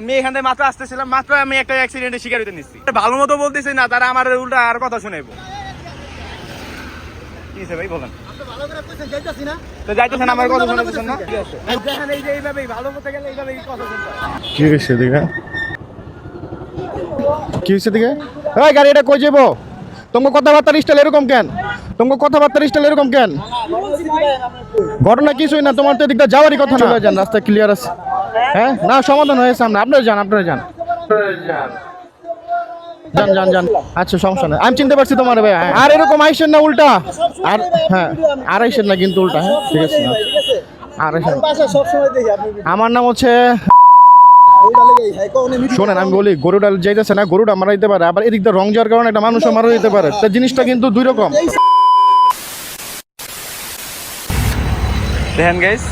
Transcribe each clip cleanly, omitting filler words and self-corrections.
আমি এখান থেকে মাত্র আসতেছিলাম, মাত্র আমি একটা অ্যাক্সিডেন্টের শিকার হতে নিচ্ছি। ভালো মতো বলতেছি না, তারা আমার উল্টা আর কথা শুনাইবো। কি ভাই বলেন, তো যাইতেছেন আমার কথা শুনতেছেন না? দেখেন এই যে এইভাবেই ভালো করতে গেলে এইভাবেই কথা শুনতে হয়। কি হয়েছে দিকে? কি হয়েছে দিকে? ওই গাড়িটা কই যাবো? তোমার কথাবার্তার স্টাইল এরকম কেন? তোমার কথাবার্তার স্টাইল এরকম কেন? ঘটনা কিছুই না, তোমার তো এদিকটা যাওয়ারই কথা না। যান, রাস্তা ক্লিয়ার আছে। হ্যাঁ না, সমাধান হয়েছে সামনে। আপনারা যান, আপনারা যান, যান যান যান। আচ্ছা, সমস্যা নেই, আমি চিনতে পারছি তোমার ভাই। আর এরকম আইসেন না উল্টা। আর হ্যাঁ, আর আইসেন না কিন্তু উল্টা। হ্যাঁ ঠিক আছে, আর আইসেন। আমার নাম হচ্ছে, শোনেন আমি বলি, গরুটা যাইতেছে না, গরুটা মারা যেতে পারে, আবার এদিক দিয়ে রং যাওয়ার কারণে একটা মানুষও মারা যেতে পারে। তা জিনিসটা কিন্তু দুই রকম। দেখেন গাইস,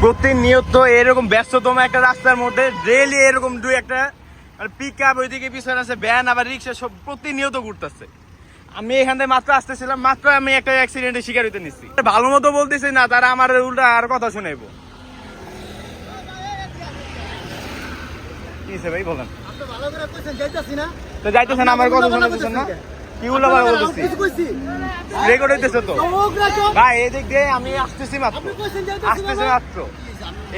প্রতিনিয়ত এরকম ব্যস্ততম একটা রাস্তার মধ্যে ডেইলি এরকম দুই একটা পিক আপ, ওইদিকে পিছনে আছে ভ্যান, আবার রিক্সা, সব প্রতিনিয়ত ঘুরতেছে। আমি এখান থেকে মাত্র আসতেছিলাম, মাত্র আমি একটা অ্যাক্সিডেন্টের শিকার হতে নিচ্ছি। ভালো মতো বলতেছি না, তারা আমার উল্টা আর কথা শুনাইবো। কি ভাই বলেন, তো যাইতেছেন আমার কথা শুনতেছেন না? কি উল্টা ভাই বলতেছি, রেকর্ড হইতেছে তো ভাই। এদিক দিয়ে আমি আসতেছি মাত্র,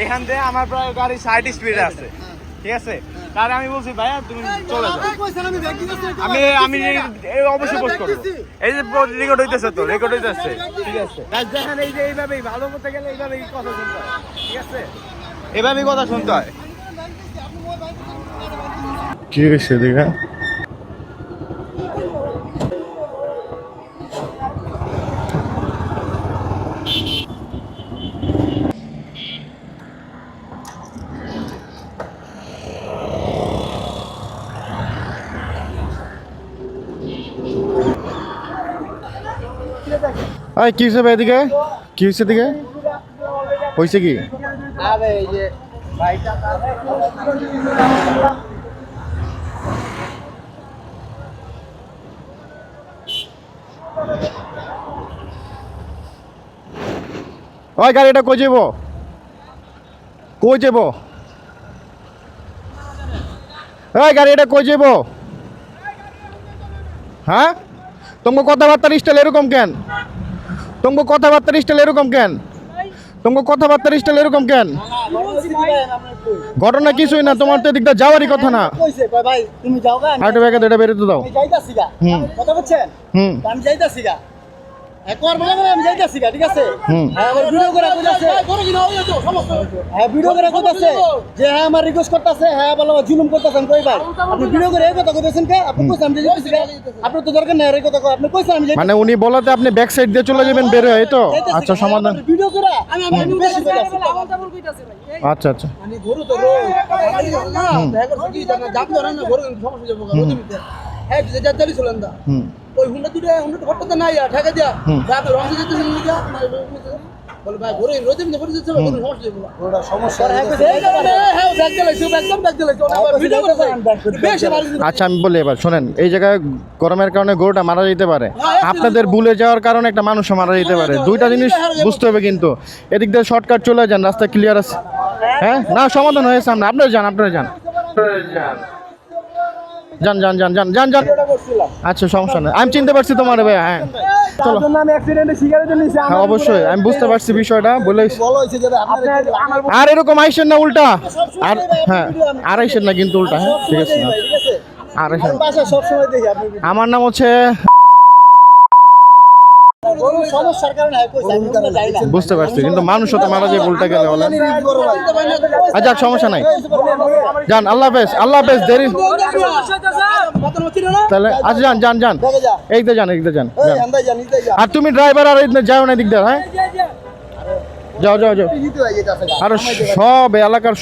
এখান থেকে আমার প্রায় গাড়ি 60 স্পিডে আছে, ঠিক আছে? তাহলে আমি বলছি ভাইয়া তুমি চলে যাও, আমি অবশ্যই পোস্ট করবো। এই যে রেকর্ড হইতেছে তো, রেকর্ড হইতেছে, ঠিক আছে? দেখেন এই যে এইভাবেই ভালো করতে গেলে এইভাবেই কথা শুনতে হয়, ঠিক আছে? এভাবেই কথা শুনতে হয়। কি হয়েছে দিকে? কি হয়েছে ভাই এদিকে? কি হয়েছে দিকে? হয়েছে কি? ওই গাড়িটা কই যাবো? কই যাবো? ওই গাড়িটা কই যাবো? হ্যাঁ, তোমার কথাবার্তার স্টাইল এরকম কেন? তোমার কথাবার্তার স্টাইল এরকম কেন? তোমার কথাবার্তার স্টাইল এরকম কেন? ঘটনা কিছুই না, তোমার তো এদিকটা যাওয়ারই কথা না। হাঁটু ব্যাগে এটা বেরোতে দাও। হুম, হুম, একবার বলে আমি যাইতাছি ঠিক আছে? হ্যাঁ, আমার ভিডিও করে কইতাছে, হ্যাঁ ভিডিও করে কইতাছে যে হ্যাঁ আমার রিকোয়েস্ট করতেছে, হ্যাঁ বলো জুলুম করতেছেন। কই ভাই আপনি ভিডিও করে এই কথা কইতেছেন কে? আপনি কইছেন আমি যাইতাছি, আপনার তো দরকার নাই এই কথা কই। আপনি কইছেন আমি যাইতাছি, মানে উনি বলাতে আপনি ব্যাক সাইড দিয়ে চলে যাবেন বের হয়ে, তো আচ্ছা সমাধান। ভিডিও করে আমি বেশি কইতাছি, আমলটা বল কইতাছে ভাই। আচ্ছা আচ্ছা, মানে গরু তো রো না দেখা করতে কি জানা জাপ ধরে না, গরু সমস্যা যাবে গরু দিতে। হ্যাঁ যেটা চালি চলেন দা ওই হুন্ডা দুটো ঘটতে নাই ঠেকা দিয়া রাতে রং দিতে ছিল লিগা বল ভাই গরু রোদে মধ্যে পড়ে যাচ্ছে, গরু সমস্যা যাবে, গরুটা সমস্যা হ্যাঁ ব্যাগ চালাইছো, একদম ব্যাগ চালাইছো আবার ভিডিও করে বেশি মারি। আচ্ছা আমি বলি, এবার শোনেন, এই জায়গায় গরমের কারণে গরুটা মারা যেতে পারে, আপনাদের ভুলে যাওয়ার কারণে একটা মানুষও মারা যেতে পারে। দুইটা জিনিস বুঝতে হবে কিন্তু। এদিক দিয়ে শর্টকাট চলে যান, রাস্তা ক্লিয়ার আছে। হ্যাঁ না, সমাধান হয়েছে সামনে। আপনারা যান, আপনারা যান, যান যান যান যান যান যান। আচ্ছা সমস্যা নেই, আমি চিনতে পারছি তোমার ভাই। হ্যাঁ চলো, আমি অ্যাক্সিডেন্টে শিকার হতে নিছি। হ্যাঁ অবশ্যই আমি বুঝতে পারছি বিষয়টা, বলে বলো হইছে যে আপনার আর এরকম আইসেন না উল্টা। আর হ্যাঁ, আর আইসেন না কিন্তু উল্টা। হ্যাঁ ঠিক আছে, আর আইসেন। বাসা সব সময় দেখি আপনি আমার নাম হচ্ছে, গরু সমস্যার কারণে কইছে আমি যাই না, বুঝতে পারছি, কিন্তু মানুষও তো মারা যায় উল্টা গেলে বলেন। আচ্ছা সমস্যা নাই, যান, আল্লাহ হাফেজ, আল্লাহ হাফেজ। দেরি তাহলে আচ্ছা যান যান যান, এইদিকে যান, এইদিকে যান। আর তুমি ড্রাইভার আর এইদিকে যাও না, এদিক দিয়ে। হ্যাঁ যাও যাও যাও। আর সব এলাকার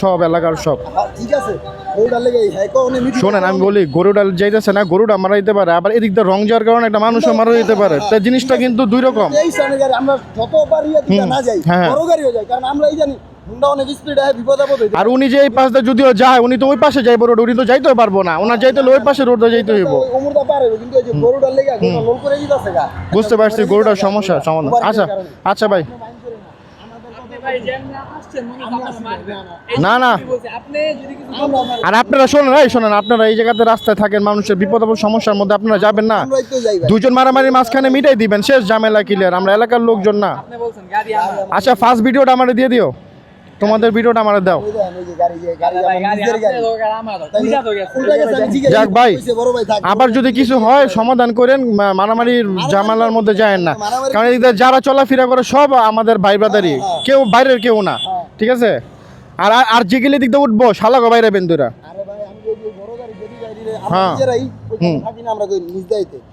সব ঠিক আছে ওইটা লেগে হ্যাঁ কোনে মিটি। শোনেন আমি বলি, গরুটা যাইতেছে না, গরুটা মারা যেতে পারে, আবার এদিক দিয়ে রং যাওয়ার কারণে একটা মানুষও মারা যেতে পারে। তা জিনিসটা কিন্তু দুই রকম। এই সামনে গাড়ি আমরা যতবার দিকে না যাই বড় গাড়ি হয়ে যায়, কারণ আমরা এই জানি হুন্ডা অনেক স্পিড হয়, বিপদ আপদ হয়ে যায়। আর উনি যে এই পাশে যদিও যায়, উনি তো ওই পাশে যাইব রোড, উনি তো যাইতেও পারবো না। ওনার যাইতে ওই পাশে রোডে যাইতে হইব। ওমরদা পারে কিন্তু এই যে গরুটা লেগে গরুটা লোল করে দিতেছে গা। বুঝতে পারছি, গরুটার সমস্যা সমাধান। আচ্ছা আচ্ছা ভাই, না না আর আপনারা শোনেন আপনারা এই জায়গাতে রাস্তায় থাকেন, মানুষের বিপদ আপদ সমস্যার মধ্যে আপনারা যাবেন না। দুজন মারামারি মাঝখানে মিটাই দিবেন, শেষ ঝামেলা ক্লিয়ার। আমরা এলাকার লোকজন না। আচ্ছা ফার্স্ট ভিডিওটা আমারে দিয়ে দিও, তোমাদের ভিডিওটা আমারে দাও। যাক ভাই, আবার যদি কিছু হয় সমাধান করেন, মারামারির ঝামেলার মধ্যে যায়েন না, কারণ এদিকে যারা চলাফেরা করে সব আমাদের ভাই ব্রাদারই, কেউ বাইরের কেউ না, ঠিক আছে? আর আর যেগুলি দিক দিয়ে উঠবো শালাগো বাইরে বেন্দুরা। হ্যাঁ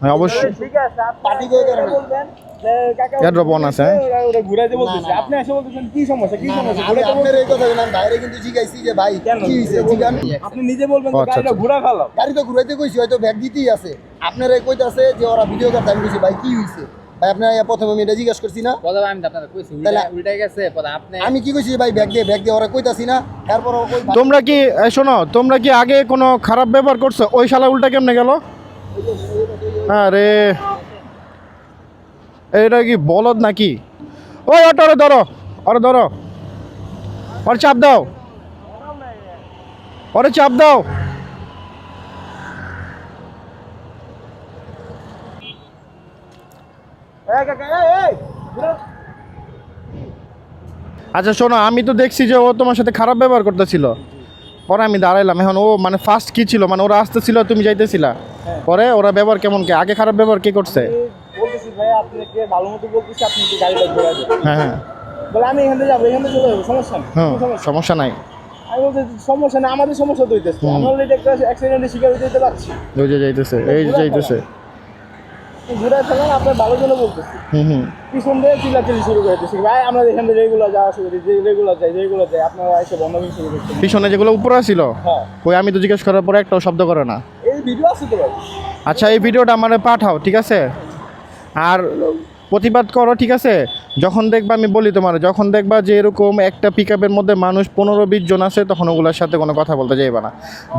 হ্যাঁ অবশ্যই বোন আছে। আপনি নিজে বলবেন গাড়িটা ঘুরা ফেলো, গাড়ি তো ঘুরাইতে কইছি, হয়তো ব্যাগ দিতেই আছে। আপনারা কইতাছে যে ওরা ভিডিও করতে, আমি কইছি ভাই কি হইছে ভাই, আপনার প্রথমে আমি এটা জিজ্ঞাসা করছি না, আমি কি কইছি ভাই ব্যাগ দিয়ে ওরা কইতাছি না। তারপর তোমরা কি শোনো, তোমরা কি আগে কোনো খারাপ ব্যবহার করছো? ওই শালা উল্টা কেমনে গেল? আরে এটা কি বলদ নাকি? ওই অটো ধরো, ওরে ধরো, ওর চাপ দাও, ওরে চাপ দাও। আচ্ছা শোনো, আমি তো দেখছি যে ও তোমার সাথে খারাপ ব্যবহার করতেছিল, পরে আমি দাঁড়াইলাম। এখন ও মানে ফার্স্ট কি ছিল, মানে ওরা আসতেছিল তুমি যাইতেছিলা, পরে ওরা ব্যবহার কেমন, কে আগে খারাপ ব্যবহার কে করছে? বলতেছি ভাই আপনাকে ভালো মতো বলতেছি, আপনি একটু গাড়িটা ঘুরা দেন। হ্যাঁ হ্যাঁ বলে আমি এখান থেকে যাবো, এখান থেকে চলে যাবো, সমস্যা নেই। হ্যাঁ সমস্যা নাই। আমি বলতে সমস্যা নেই, আমাদের সমস্যা তো হইতেছে, আমরা অলরেডি একটা অ্যাক্সিডেন্টের শিকার হইতে পারছি। ওই যে যাইতেছে, এই যে যাইতেছে, ঘুরে থাকেন, আপনার ভালো জন্য বলতেছি। পিছন দিয়ে চিল্লাচিল্লি শুরু করে দিচ্ছি, ভাই আমরা এখান থেকে রেগুলার যাওয়া শুরু করি, রেগুলার যাই, আপনারা এসে বন্ধ শুরু করছেন। পিছনে যেগুলো উপরে ছিল, হ্যাঁ ওই আমি তো জিজ্ঞেস করার পরে একটাও শব্দ করে না। এই ভিডিও আছে তো ভাই। আচ্ছা এই ভিডিওটা আমারে পাঠাও, ঠিক আছে? আর প্রতিবাদ করো, ঠিক আছে? যখন দেখবা, আমি বলি তোমার, যখন দেখবা যে এরকম একটা পিক আপের মধ্যে মানুষ 15-20 জন আছে, তখন ওগুলোর সাথে কোনো কথা বলতে যাইবা না।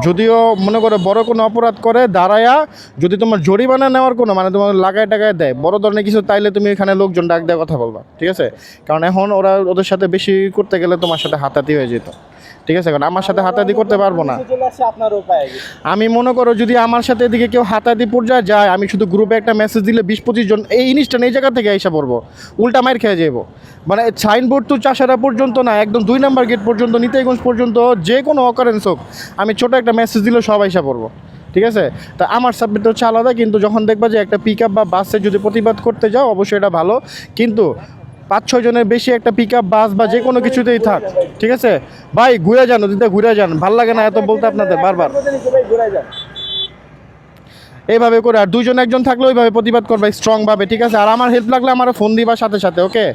যদিও মনে করো বড় কোনো অপরাধ করে দাঁড়ায়া যদি তোমার জরিমানা নেওয়ার কোনো, মানে তোমার লাগায় টাকায় দেয় বড় ধরনের কিছু, তাইলে তুমি এখানে লোকজন ডাক দেওয়া কথা বলবা, ঠিক আছে? কারণ এখন ওদের সাথে বেশি করতে গেলে তোমার সাথে হাতাহাতি হয়ে যেত, ঠিক আছে? কারণ আমার সাথে হাতাহাতি করতে পারবো না আমি। মনে করো যদি আমার সাথে এদিকে কেউ হাতাহাতি পর্যায়ে যায়, আমি শুধু গ্রুপে একটা মেসেজ দিলে 20-25 জন এই ইনস্ট্যান্ট এই জায়গা থেকে এসে পড়বো, উল্টা মাইর খেয়ে যাবো। মানে সাইনবোর্ড তো চাষারা পর্যন্ত না, একদম 2 নম্বর গেট পর্যন্ত, নিতাইগঞ্জ পর্যন্ত যে কোনো অকারেন্স হোক, আমি ছোটো একটা মেসেজ দিলে সব এসে পড়বো, ঠিক আছে? তা আমার সাবজেক্ট হচ্ছে আলাদা। কিন্তু যখন দেখবা যে একটা পিক আপ বা বাসে যদি প্রতিবাদ করতে যাও, অবশ্যই এটা ভালো, কিন্তু 5-6 জনের বেশি একটা পিক আপ বাস বা যে কোনো কিছুতেই থাক, ঠিক আছে ভাই? ঘুরে যান, নদীতে ঘুরে যান, ভাল লাগে না এত বলতে আপনাদের বারবার। এইভাবে করে, আর 2 জন 1 জন থাকলে ওইভাবে প্রতিবাদ করবে স্ট্রংভাবে, ঠিক আছে? আর আমার হেল্প লাগলে আমার ফোন দিবা সাথে সাথে, ওকে?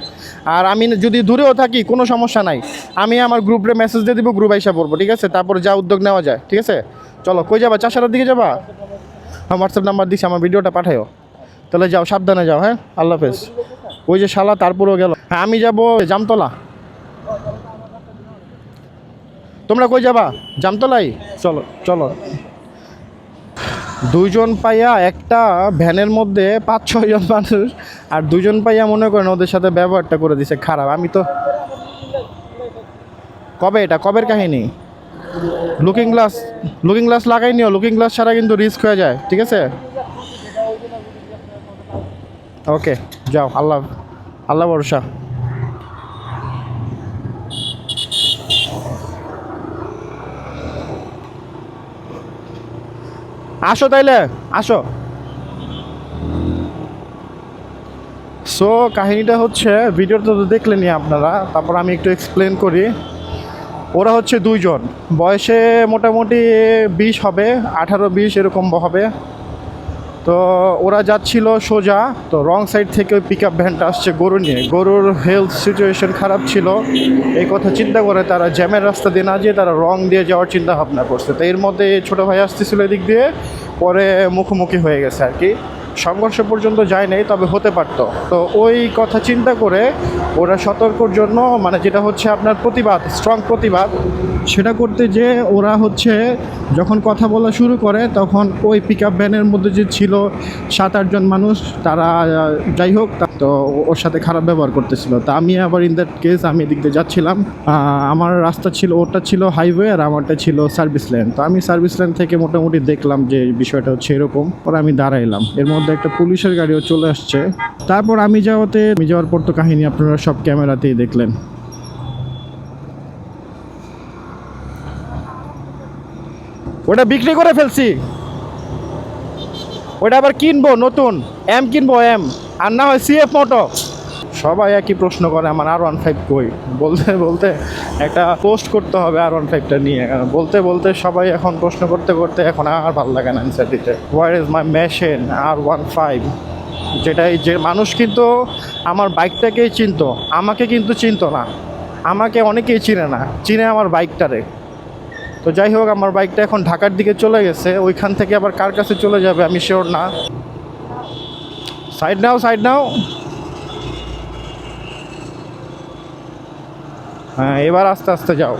আর আমি যদি দূরেও থাকি কোনো সমস্যা নাই, আমি আমার গ্রুপে মেসেজ দিয়ে দিব, গ্রুপ আইসা পড়বো, ঠিক আছে? তারপর যা উদ্যোগ নেওয়া যায়, ঠিক আছে? চলো, কই যাবা? চাষারার দিকে যাবা? হ্যাঁ হোয়াটসঅ্যাপ নাম্বার দিচ্ছি, আমার ভিডিওটা পাঠাও। তাহলে যাও, সাবধানে যাও। হ্যাঁ, আল্লাহ হাফেজ। ওই যে শালা তারপরেও গেল। হ্যাঁ আমি যাব জামতলা। তোমরা কই যাবা? জামতলাই? চলো চলো। 2 জন পাইয়া একটা ভ্যানের মধ্যে 5-6 জন মানুষ, আর 2 জন পাইয়া মনে করেন ওদের সাথে ব্যবহারটা করে দিছে খারাপ। আমি তো কবে, এটা কবের কাহিনী? লুকিং গ্লাস লাগাই নিও, লুকিং গ্লাস ছাড়া কিন্তু রিস্ক হয়ে যায়, ঠিক আছে? ওকে যাও, আল্লাহ ভরসা। আসো তাইলে, আসো। সো কাহিনীটা হচ্ছে, ভিডিওটা তো দেখলেনি আপনারা, তারপর আমি একটু এক্সপ্লেন করি। ওরা হচ্ছে 2 জন, বয়সে মোটামুটি 20 হবে, 18-20 এরকম হবে। তো ওরা যাচ্ছিল সোজা, তো রং সাইড থেকে ওই পিক আপ ভ্যানটা আসছে গরু নিয়ে। গরুর হেলথ সিচুয়েশন খারাপ ছিল, এই কথা চিন্তা করে তারা জ্যামের রাস্তা দিয়ে না যেয়ে তারা রং দিয়ে যাওয়ার চিন্তা ভাবনা করছে। তো এর মধ্যে ছোটো ভাই আসতেছিল এদিক দিয়ে, পরে মুখোমুখি হয়ে গেছে আর কি। সংঘর্ষ পর্যন্ত যায় নাই, তবে হতে পারত। তো ওই কথা চিন্তা করে ওরা সতর্কর জন্য, মানে যেটা হচ্ছে আপনার প্রতিবাদ, স্ট্রং প্রতিবাদ, সেটা করতে যে ওরা হচ্ছে যখন কথা বলা শুরু করে তখন ওই পিক আপ ভ্যানের মধ্যে যে ছিল 7-8 জন মানুষ, তারা যাই হোক তো ওর সাথে খারাপ ব্যবহার করতেছিল। তা আমি আবার ইন দ্যাট কেস আমি এদিক দিয়ে যাচ্ছিলাম, আমার রাস্তা ছিল, ওটা ছিল হাইওয়ে আর আমারটা ছিল সার্ভিস লেন। তো আমি সার্ভিস লেন থেকে মোটামুটি দেখলাম যে বিষয়টা হচ্ছে এরকম, পরে আমি দাঁড়াইলাম। এর মধ্যে একটা পুলিশের গাড়িও চলে আসছে। তারপর আমি যাওয়ার পর তো কাহিনী আপনারা সব ক্যামেরাতেই দেখলেন। ওটা বিক্রি করে ফেলছি, ওটা আবার কিনবো নতুন কিনবো আর না হয় CF মোটো। সবাই একই প্রশ্ন করে আমার R15 কই, বলতে বলতে একটা পোস্ট করতে হবে R15টা নিয়ে। বলতে বলতে সবাই এখন প্রশ্ন করতে করতে এখন আর ভালো লাগে না অ্যান্সার দিতে। Where is my machine R15, যে মানুষ কিন্তু আমার বাইকটাকেই চিনতো, আমাকে কিন্তু চিনতো না। আমাকে অনেকেই চিনে না, চিনে আমার বাইকটারে। তো যাই হোক, আমার বাইকটা এখন ঢাকার দিকে চলে গেছে, ওইখান থেকে আবার কার কাছে চলে যাবে আমি শিওর না। সাইড নাও। হ্যাঁ, এবার আস্তে আস্তে যাও।